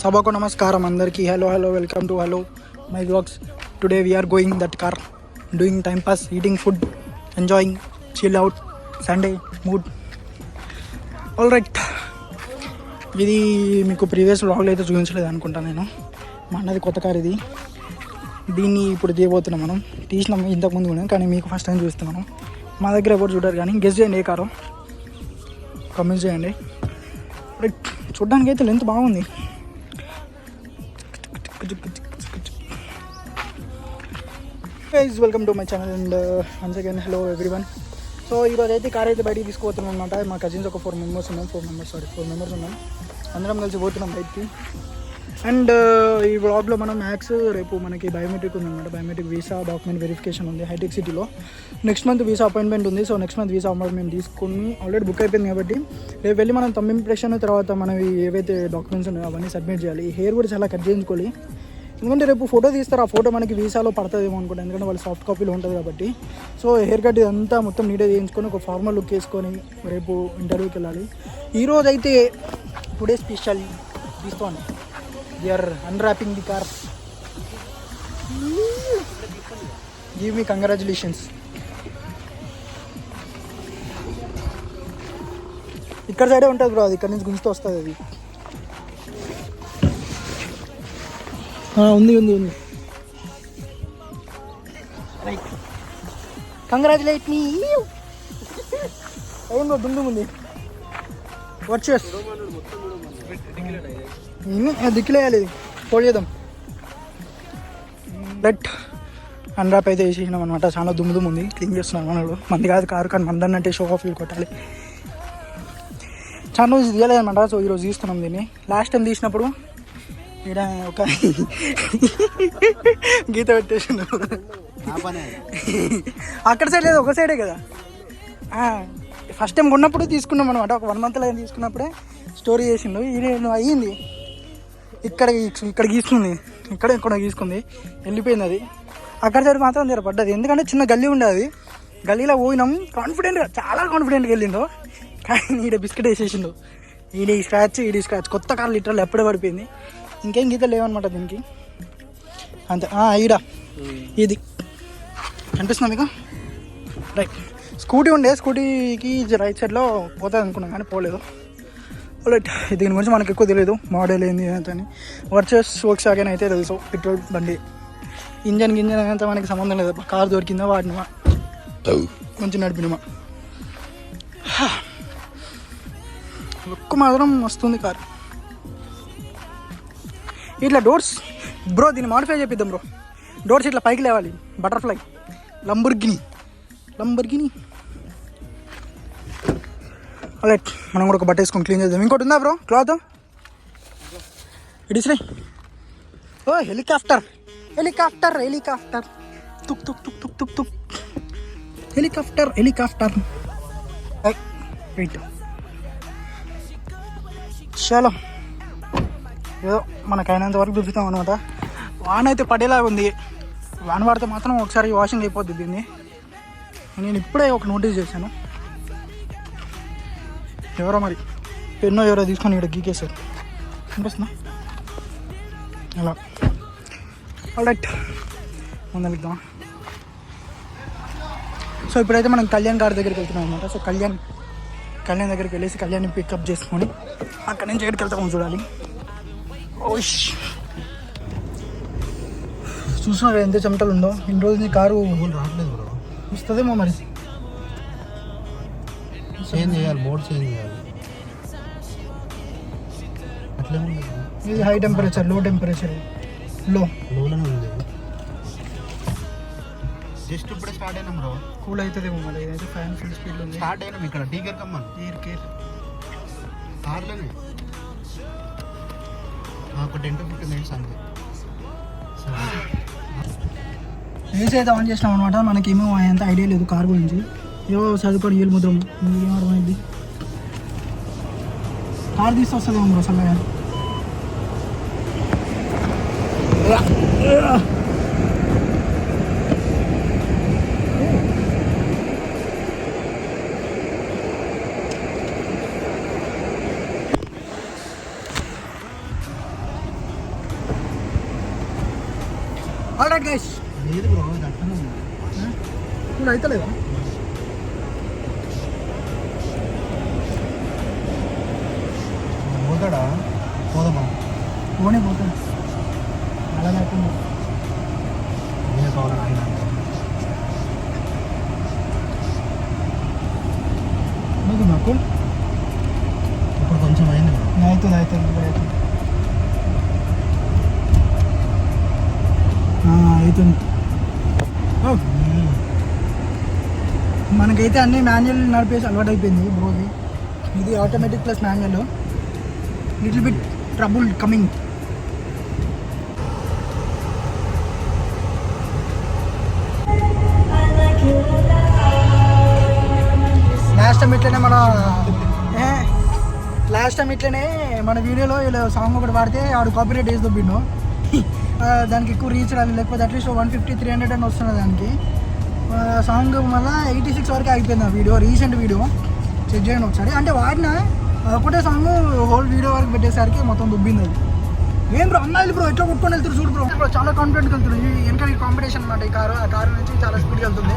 Sabako namaskaram andarki. Hello, welcome to hello my vlogs. Today we are going that car, doing time pass, eating food, enjoying, chill out, Sunday mood. All right. ఇది మీకు previous వ్లాగ్లో అయితే చూపించలేదు అనుకుంటా నేను. మా అన్నది కొత్త కార్ ఇది. దీన్ని ఇప్పుడు తీయబోతున్నాం మనం. తీసినాము ఇంతకుముందు కూడా, కానీ మీకు ఫస్ట్ టైం చూస్తున్నాను. మా దగ్గర ఎవరు చూడరు, కానీ గెస్ చేయండి ఏ కారు, కమెంట్స్ చేయండి. చూడ్డానికి అయితే లెంత్ బాగుంది. Guys welcome to my channel and once again hello everyone. So ఈరోజు అయితే కార్ అయితే బయటికి తీసుకుపోతున్నాం అనమాట. మా కజిన్స్ ఒక 4 మెంబర్స్ ఉన్నాం. అందరం కలిసి పోతున్నాం బయటికి. అండ్ ఈ వ్లాగ్లో మనం మ్యాక్స్ రేపు మనకి బయోమెట్రిక్ ఉందన్నమాట. బయోమెట్రిక్ వీసా డాక్యుమెంట్ వెరిఫికేషన్ ఉంది హైటెక్ సిటీలో. నెక్స్ట్ మంత్ వీసా అపాయింట్మెంట్ ఉంది. So next month visa appointment తీసుకుని ఆల్రెడీ బుక్ అయిపోయింది కాబట్టి రేపు వెళ్ళి మనం తమ్ ఇంప్రెషన్ తర్వాత మనవి ఏవైతే డాక్యుమెంట్స్ ఉన్నాయో అవన్నీ సబ్మిట్ చేయాలి. ఈ హెయిర్ కూడా చాలా కట్ చేయించుకోవాలి, ఎందుకంటే రేపు ఫోటో తీస్తారు. ఆ ఫోటో మనకి వీసాలో పడుతుందేమో అనుకుంటా, ఎందుకంటే వాళ్ళు సాఫ్ట్ కాపీలో ఉంటుంది కాబట్టి. సో హెయిర్ కట్ ఇదంతా మొత్తం నీట్గా చేయించుకొని ఒక ఫార్మల్ లుక్ వేసుకొని రేపు ఇంటర్వ్యూకి వెళ్ళాలి. ఈరోజు అయితే టుడే స్పెషల్ తీసుకోండి. They are unwrapping the car. Give me congratulations. ఇక్కడ సైడే ఉంటుంది బ్రో, అది ఇక్కడ నుంచి గుంజుతూ వస్తుంది. అది ఉంది రైట్. కంగ్రాచులేట్ మీ. ఏమో దుండు ఉంది. వచ్చేస్ దిక్కులేయాలి, ఫోల్డ్ చేద్దాం. లెట్ అన్రాప్ అయితే వేసేసినాం అనమాట. చాలా దుమ్ము ఉంది, క్లీన్ చేస్తున్నాం. మనడు మంది కాదు కారు, కానీ మందన్నంటే షో ఆఫ్ కొట్టాలి. చాలా రోజు తీయలేదన్నమాట. సో ఈరోజు తీస్తున్నాం దీన్ని. లాస్ట్ టైం తీసినప్పుడు ఇక్కడ ఒక గీత పెట్టేసిండు. అక్కడ సైడ్ లేదు, ఒక సైడే కదా. ఫస్ట్ టైం కొన్నప్పుడు తీసుకున్నాం అనమాట. ఒక 1 month లైన్ తీసుకున్నప్పుడే స్టోరీ చేసిండు. ఇది అయ్యింది, ఇక్కడ గీసుకుంది, ఇక్కడ గీసుకుంది, వెళ్ళిపోయింది. అది అక్కడ సైడ్ మాత్రం దగ్గర పడ్డది, ఎందుకంటే చిన్న గల్లీ ఉండేది. గల్లీలో పోయినాం కాన్ఫిడెంట్గా, చాలా కాన్ఫిడెంట్గా వెళ్ళిందో, కానీ ఈడ బిస్కెట్ వేసేసిండు. ఈడీ స్క్రాచ్ కొత్త కార్ లిటరల్ ఎప్పుడే పడిపోయింది. ఇంకేం గీత లేవన్నమాట దీనికి అంతే. ఈడ ఇది కనిపిస్తుందా మీకు? రైట్. స్కూటీ ఉండే, స్కూటీకి రైట్ సైడ్లో పోతుంది అనుకున్నాం, కానీ పోలేదు. రైట్. దీని గురించి మనకు ఎక్కువ తెలియదు, మోడల్ ఏంది అని. వర్క్స్ ఆగానే అయితే తెలుసు. పెట్రోల్ బండి, ఇంజన్ అంతా మనకి సంబంధం లేదు. కారు దొరికిందా వాడినమా, కొంచెం నడిపినమా. లుక్ మాత్రం వస్తుంది కారు. ఇట్లా డోర్స్ బ్రో, దీన్ని మాడిఫై చేపిద్దాం బ్రో. డోర్స్ ఇట్లా పైకి లేవాలి, బటర్ఫ్లై, లంబోర్గిని. రైట్. మనం కూడా ఒక బట్ట వేసుకొని క్లీన్ చేద్దాం. ఇంకోటి ఉందా బ్రో క్లాత్? ఇడిసిరే. ఓ హెలికాప్టర్ తుక్ హెలికాప్టర్. రైట్. చాలా ఏదో మనకైనంత వరకు చూపిస్తాం అనమాట. వాన్ అయితే పడేలాగా ఉంది. వాన్ పడితే మాత్రం ఒకసారి వాషింగ్ అయిపోద్ది దీన్ని. నేను ఇప్పుడే ఒక నోటీస్ చేశాను. ఎవరో మరి పెన్నో ఎవరో తీసుకొని ఇక్కడ గీకేశారు, అనిపిస్తుందా అలా. ఆల్రైట్, ముందలిద్దాం. సో ఇప్పుడైతే మనం కళ్యాణ్ గారి దగ్గరికి వెళ్తున్నాం అనమాట. సో కళ్యాణ్ దగ్గరికి వెళ్ళేసి కళ్యాణ్ని పికప్ చేసుకొని అక్కడి నుంచి ఎక్కడికి వెళ్తామో చూడాలి. ఓష్, చూసినా ఎంత చెమటలు ఉందో. ఇన్ని రోజులు కారు రావట్లేదు బ్రో. వస్తుందేమో మరి. చేంజ్ చేయాలి, మోడ్ చేంజ్ చేయాలి. అట్లే ఉంది. ఇది హై టెంపరేచర్, లో టెంపరేచర్, లోనే ఉంది. జస్ట్ ఇప్పుడే స్టార్ట్ అయినాం బ్రో. కూల్ అవుతుందేమో మళ్ళీ. ఇదైతే ఫ్యాన్ ఫుల్ స్పీడ్ ఉంది. స్టార్ట్ అయినాం ఇక్కడ. టీకేర్ కమ్మన్ కేర్ కార్లోనే ఒక 10 to 15 minutes అంతే. ఏసీ అయితే ఆన్ చేసినాం అనమాట. మనకేమో అంత ఐడియా లేదు కార్ గురించి. ఏవో చదువుకొని ఏళ్ళు ముద్రం ఏం అర్థమైంది. కార్ తీసి వస్తుందేమో బ్రో సల్లగా. లేదు బ్రో అట్టనే ఇప్పుడు అవుతలేదా పోతాడా పోదామా పోనే పోతాడు అలా లేకుండా నేనే కావాలని ఆయన నాకు ఇప్పుడు కొంచెం అయింది అవుతుంది అవుతుంది మనకైతే అన్ని మాన్యువల్ నడిపేసి అలవాటు అయిపోయింది బ్రోది. ఇది automatic plus manual, little bit trouble coming. Last time ఇట్లనే మన వీడియోలో ఇలా సాంగ్ ఒకటి పాడితే ఆడు కాపీరైట్ వేసి దొబ్బిండు. దానికి ఎక్కువ రీచ్ రాలేదు, లేకపోతే అట్లీస్ట్ 150-300 అని వస్తున్నది దానికి. సాంగ్ మళ్ళీ 86 వరకు ఆగిపోయింది ఆ వీడియో. రీసెంట్ వీడియో చెక్ చేయండి ఒకసారి. అంటే వాడిన ఒకటే సాంగ్ హోల్ వీడియో వరకు పెట్టేసరికి మొత్తం దుబ్బింది అది. ఏం బ్రో అమ్మాయిలు బ్రో ఎట్లా కొట్టుకొని వెళ్తారు చూడు బ్రో. ఇప్పుడు చాలా కాన్ఫిడెంట్గా వెళ్తున్నారు. వెనక ఈ కాంపిటీషన్ అనమాట. ఈ కారు, ఆ కారు నుంచి చాలా స్పీడ్గా వెళ్తుంది.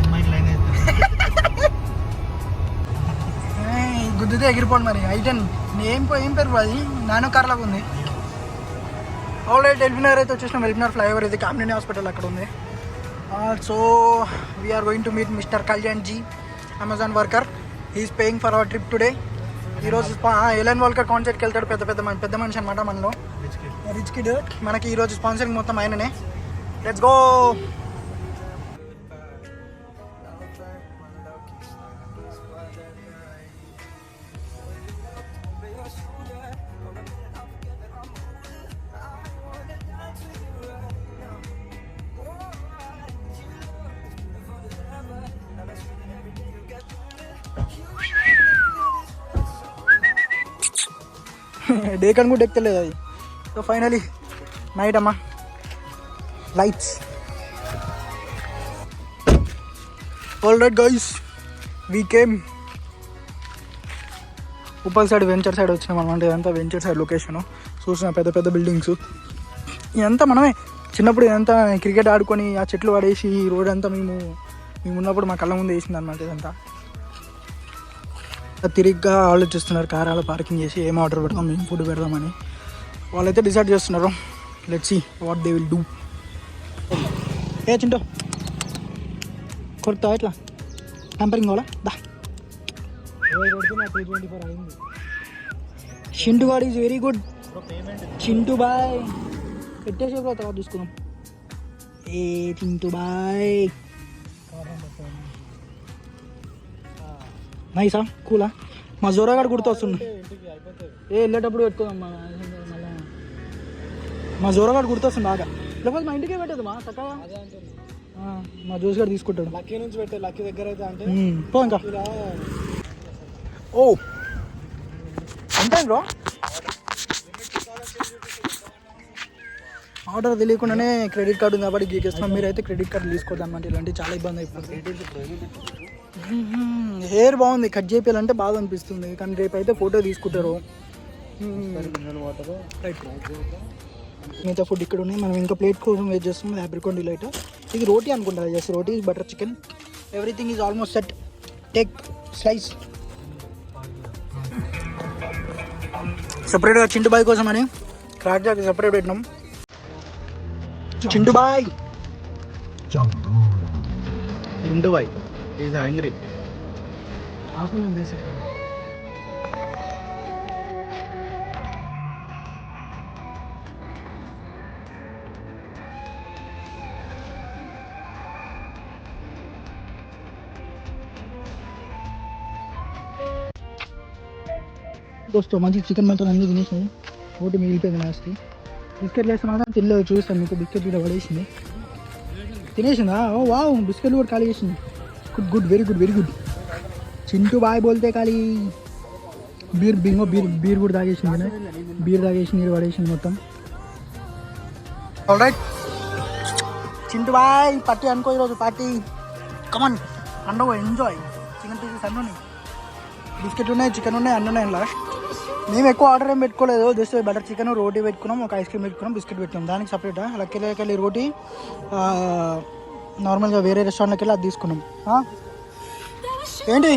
గుద్దితే ఎగిరిపోండి మరి. ఐటెన్ ఏం పేరు బ్రో అది? నానో కార్ లాగా ఉంది. ఆల్రెడీ ఎల్బినార్ అయితే వచ్చేసినాం. ఎల్బినార్ ఫ్లైఓవర్ అయితే కామినేని హాస్పిటల్ అక్కడ ఉంది. So we're going to meet mister Kalyan ji, Amazon worker. He's paying for our trip today. ఈరోజు ఎలన్ వాల్కర్ కాన్సర్ట్కి వెళ్తాడు. పెద్ద మనిషి అనమాట మనలో, రిచ్ కిడ్. మనకి ఈరోజు స్పాన్సరింగ్ మొత్తం ఆయననే. Let's go. డే కన్ కూడా ఎక్కలేదు అది. సో ఫైనలీ నైట్ అమ్మా, lights. All right guys, we came Uppal side, venture side వచ్చినాం అనమాట. ఇదంతా వెంచర్ సైడ్ లొకేషను. చూసిన పెద్ద బిల్డింగ్స్. ఇదంతా మనమే చిన్నప్పుడు ఇదంతా క్రికెట్ ఆడుకొని ఆ చెట్లు పడేసి ఈ రోడ్ అంతా మేము ఉన్నప్పుడు మా కళ్ళ ముందు వేసింది అనమాట. ఇదంతా తిరిగ్గా ఆలోచిస్తున్నారు కారాలు పార్కింగ్ చేసి ఏం ఆర్డర్ పెడదాం, ఏం ఫుడ్ పెడదామని. వాళ్ళైతే డిసైడ్ చేస్తున్నారు. Let's see what they will do. ఏ చింటో కొడతా ఎట్లా టెంపరింగ్ కావాలా? దా చింటూ గాడ్ is very good. Chintu boy పెట్టేసే కూడా తర్వాత చూసుకున్నాం. ఏ చింటూ బాయ్ నైసా కూలా. మా జోరాగాడు గుర్తొస్తున్నా. వెళ్ళేటప్పుడు పెట్టుకుందాం. మా జోరాగాడు గుర్తొస్తుంది బాగా. లేకపోతే మా ఇంటికే పెట్టదు మా చక్కగా. మా జోస్ గారు తీసుకుంటాడు. లక్కీ నుంచి పెట్టే, లక్కీ దగ్గర అయితే అంటే పో ఇంకా. ఓ అంతే బ్రో. ఆర్డర్ తెలియకుండానే క్రెడిట్ కార్డు ఉంది కాబట్టి గీకేస్తాం. మీరైతే క్రెడిట్ కార్డు తీసుకోవద్దు అనమాట. ఇలాంటివి చాలా ఇబ్బంది అయిపోతుంది. హెయిర్ బాగుంది, కట్ చేయాలంటే బాగా అనిపిస్తుంది. కానీ రేపు అయితే ఫోటో తీసుకుంటారు. మిగతా ఫుడ్ ఇక్కడ ఉన్నాయి. మనం ఇంకా ప్లేట్ కోసం వెయిట్ చేస్తున్నాం. Apricot delight. ఇది రోటీ అనుకుంటా. Just roti, butter chicken, everything is almost set. Take slice. సపరేట్గా చింటు బాయ్ కోసం అని క్రాక్ జాక్ సపరేట్ పెట్టినాం. Chintu boy is angry. దోస్తో మంచి చికెన్ మటన్ అన్నీ తినేసాయి. ఒకటి మిగిలిపోయింది లాస్ట్. బిస్కెట్లు వేస్తే మాత్రం తినలేదు. చూస్తాను మీకు బిస్కెట్ కూడా పడేసింది. తినేసిందా? ఓ వావ్, బిస్కెట్లు కూడా ఖాళీ చేసింది. Good very good. Chintu boy బోల్తే ఖాళీ. బీర్ కూడా తాగేసింది. బీర్ తాగేసి నీరు పడేసింది మొత్తం. All right Chintu boy party అనుకో. ఈరోజు party come on enjoy. Chicken pieces అన్నీ ఉన్నాయి, బిస్కెట్లు ఉన్నాయి, చికెన్ ఉన్నాయి, అన్నీ ఉన్నాయి. ఇలా మేము ఎక్కువ ఆర్డర్ ఏం పెట్టుకోలేదు. జస్ట్ బటర్ చికెన్, రోటీ పెట్టుకున్నాం, ఒక ఐస్ క్రీమ్ పెట్టుకున్నాం, బిస్కెట్ పెట్టుకున్నాం. దానికి సపరేట్ లక్కీ రోటీ, నార్మల్గా వేరే రెస్టారెంట్కి వెళ్ళి అది తీసుకున్నాం. ఏంటి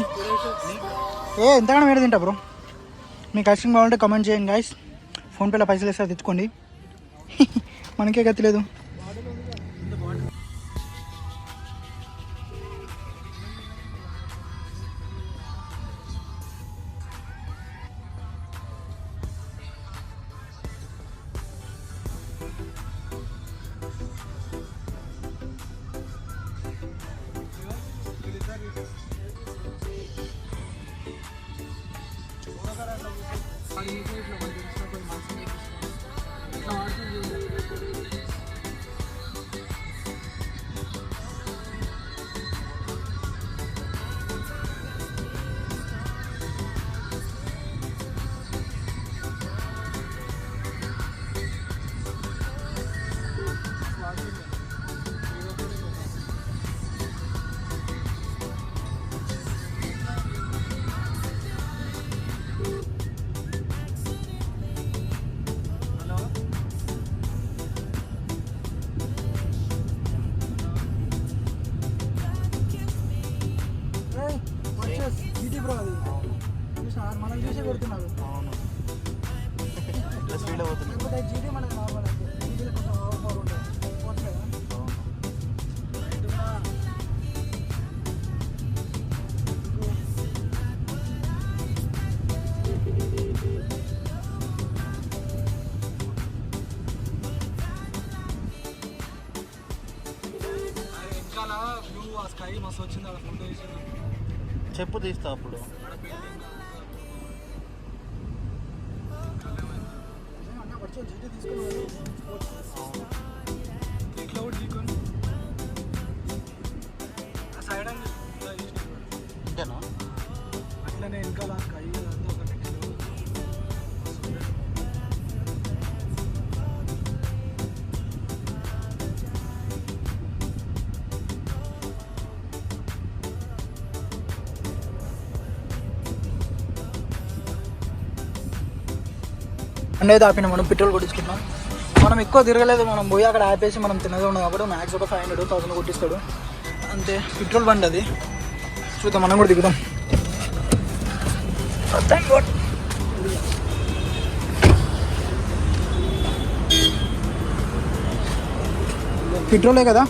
ఎంతగానో వేరే తింటా బ్రో. మీకు ఐస్ క్రీమ్ కావాలంటే కామెంట్ చేయండి గైస్. ఫోన్పేలో పైసలు వేస్తే తెచ్చుకోండి. మనకే గతి లేదు. మనం చూసే కొడుతున్నారు. అవును స్పీడ్ అవుతుంది. జీటీ మనకి నార్మల్ అంటే జీటీలో కొంచెం ఓవర్ పవర్ ఉంటుంది పోతుంది కదా. వెనకాల బ్లూ ఆ స్కై మస్తు వచ్చింది. అక్కడ ఫోటో వేసి చెప్పు తీస్తా అప్పుడు. జీటీ తీసుకుని ఇట్లా కూడా తీసుకొని ఆ సైడ్ అని అంతేనా? అట్లనే వెనకాల స్కై అదంతా ఒక నెక్స్ట్ అనేది ఆపిన మనం పెట్రోల్ కొట్టించుకున్నాం. మనం ఎక్కువ తిరగలేదు. మనం పోయి అక్కడ ఆపేసి మనం తినదే ఉన్నాం కాబట్టి మ్యాక్స్ ఒక 500-1000 కొట్టిస్తాడు అంతే. పెట్రోల్ బండి అది. చూద్దాం మనం కూడా దిగుదాం. పెట్రోలే కదా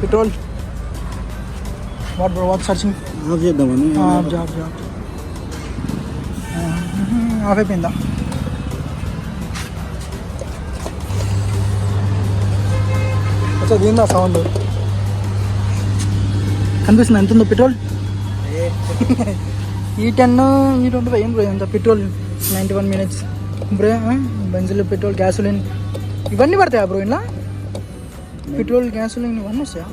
పెట్రోల్. వాట్ సర్చింగ్ ఆఫ్ చేద్దామని. జాబ్ ఆఫ్ అయిపోయిందా? అచ్చా దీందా సౌండ్ కనిపిస్తుంది. ఎంత ఉందో పెట్రోల్? E10 E20 ఏం బ్రో ఎంత petrol? 91 minutes bro. Benzil, petrol, gasoline ఇవన్నీ పడతాయా బ్రో ఇలా? పెట్రోల్, గ్యాసోలిన్ ఇవన్నీ వస్తాయా?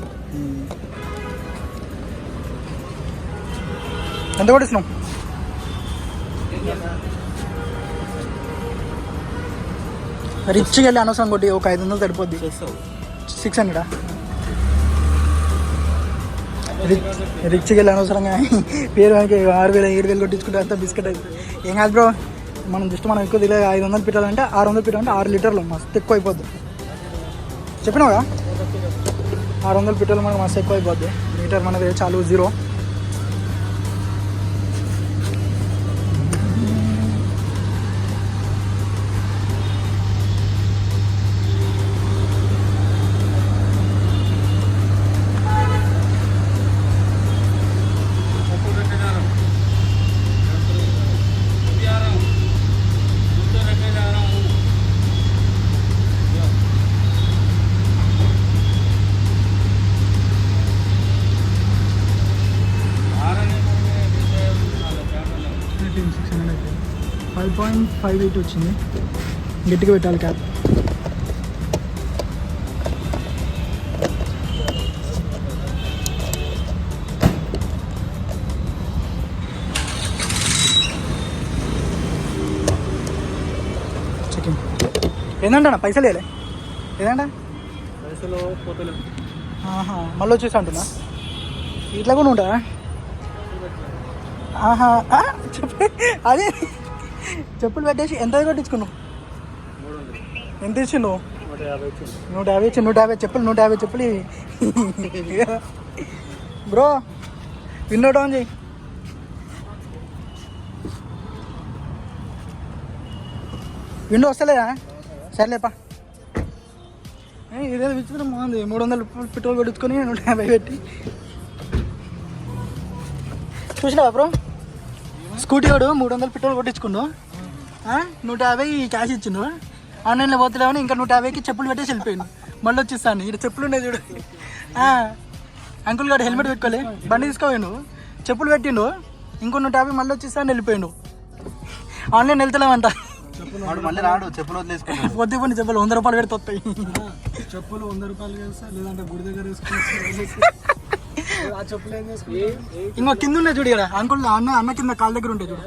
ఎంత కొట్టిస్తున్నాం? రిచ్గా వెళ్ళి అనవసరం కొట్టి ఒక 500 సరిపోద్ది. 600 రిచ్గా వెళ్ళి అనవసరంగా పేరు 6000 7000 కొట్టించుకుంటే అంతా బిస్కెట్ అవుతుంది. ఏం కాదు బ్రో. మనం జస్ట్ మనం ఎక్కువ తెలియదు. 500 పెట్టాలంటే 600 పెట్టాలంటే 6 లీటర్లు మస్తు ఎక్కువ అయిపోద్ది. చెప్పినావుగా 600 పెట్రోల్ మనకు మస్తు ఎక్కువ అయిపోద్ది. లీటర్ మనది చాలు 0. $600 5.58 వచ్చింది. గట్టిగా పెట్టాలి క్యాప్. చెకింగ్ ఏందంట పైసలు వేయలే ఏదంట పైసలు పోతలేవు. మళ్ళీ వచ్చేసి అంటున్నా ఇట్లా కూడా ఉంటా. చెప్పి అదే చెప్పులు పెట్టేసి ఎంత కొట్టించుకున్నావు? ఎంత ఇచ్చిండు? 150 ఇచ్చి 150 చెప్పులు 150 చెప్పులు బ్రో విండో డౌన్ చేయి. విండో వస్తలేదా? సర్లేపా. ఇదేదో విచిత్రం బాగుంది. 300 పెట్రోల్ కొట్టించుకొని 150 పెట్టి చూసినావా బ్రో? స్కూటీ వాడు 300 పెట్రోల్ కొట్టించుకుండు, 150 క్యాష్ ఇచ్చిండు. ఆన్లైన్లో పోతున్నామని ఇంకా 150కి చెప్పులు పెట్టేసి వెళ్ళిపోయిండు. మళ్ళీ వచ్చేస్తాను. ఇక్కడ చెప్పులు ఉన్నాయి చూడు. అంకుల్ గారు హెల్మెట్ పెట్టుకోలే, బండి తీసుకోపోయిండు, చెప్పులు పెట్టిండు, ఇంకో 150 మళ్ళీ వచ్చేస్తాను వెళ్ళిపోయిండు. ఆన్లైన్ వెళ్తలేమంట. మళ్ళీ రాడు, చెప్పులు వదిలేసుకుంటాడు. పొద్దు కొన్ని చెప్పులు 100 రూపాయలు పెడితే వస్తాయి. చెప్పులు 100 రూపాయలు వేస్తా, లేదంటే గుడి దగ్గర వేసుకుని ఆ చెప్పులు ఏం చేసుకుంటా. ఇంకో కింద ఉన్నాయి చూడు ఇక్కడ అంకుల్ అన్న కింద కాళ్ళ దగ్గర ఉంటాయి చూడు.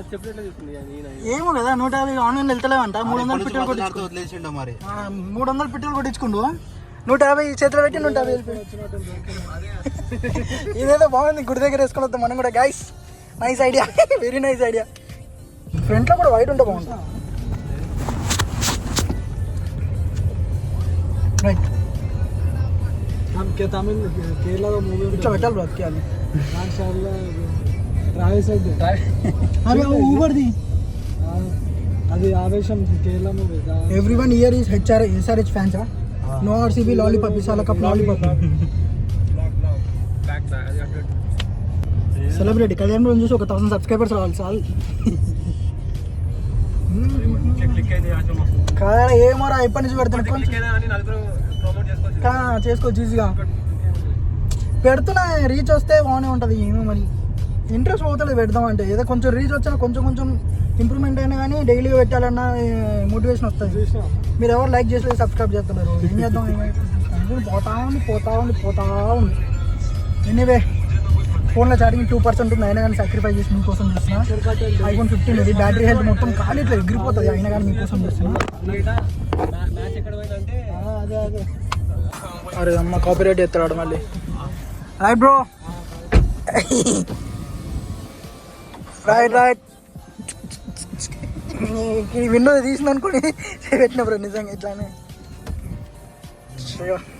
ఏమో కదా 150 ఆన్లైన్ వెళ్తలేమంట. 300 పెట్రోల్ కొట్టించుకో వదిలేసిండు మరి. 300 పెట్రోల్ కొట్టించుకుండు, 150 చేతిలో పెట్టి 150 వెళ్ళిపోయి. ఇదేదో బాగుంది, గుడి దగ్గర వేసుకొని వద్దాం మనం కూడా. Guys nice idea, very nice idea. ఫ్రంట్లో కూడా వైట్ ఉంటే బాగుంటుంది. రైట్ తమిళ కేరళలో మూవీ ఇట్లా పెట్టాలి బ్రో అది. అరే ఊబర్ది అది Aavesham Kerala movie. Everyone here is SRH fans. No RCB lollipop, విశాల కప్ లాలీపాప్. సెలబ్రిటీ కళ్యాణ్ రోజు చూసి 1000 సబ్స్క్రైబర్స్ రావాలి చాలు. కదా ఏమోరా ఎప్పటి నుంచి పెడుతున్నా చేసుకోవచ్చు ఈజీగా పెడుతున్నా. రీచ్ వస్తే బాగానే ఉంటుంది. ఏమో మరి ఇంట్రెస్ట్ పోతుంది పెడదాం అంటే. ఏదో కొంచెం రీచ్ వచ్చినా కొంచెం ఇంప్రూవ్మెంట్ అయినా కానీ డైలీగా పెట్టాలన్న మోటివేషన్ వస్తుంది. మీరు ఎవరు లైక్ చేసి సబ్స్క్రైబ్ చేస్తున్నారు, ఏం చేద్దాం? పోతా ఉంది. ఎనీవే ఫోన్లో ఛార్జింగ్ 2% ఉంది, అయినా కానీ సాక్రిఫైస్ చేసి మీకోసం చేస్తున్నా. iPhone 15 ఇది బ్యాటరీ హెల్త్ మొత్తం ఖాళీ ఇట్లా ఎగిరిపోతుంది, అయినా కానీ మీకోసం చేస్తున్నా. అదే అరే అమ్మ కాపీరైట్ ఎత్తాడు మళ్ళీ. రైట్ బ్రో, రైట్ విండో తీసింది అనుకోని పెట్టిన బ్రో నిజంగా ఇట్లానే.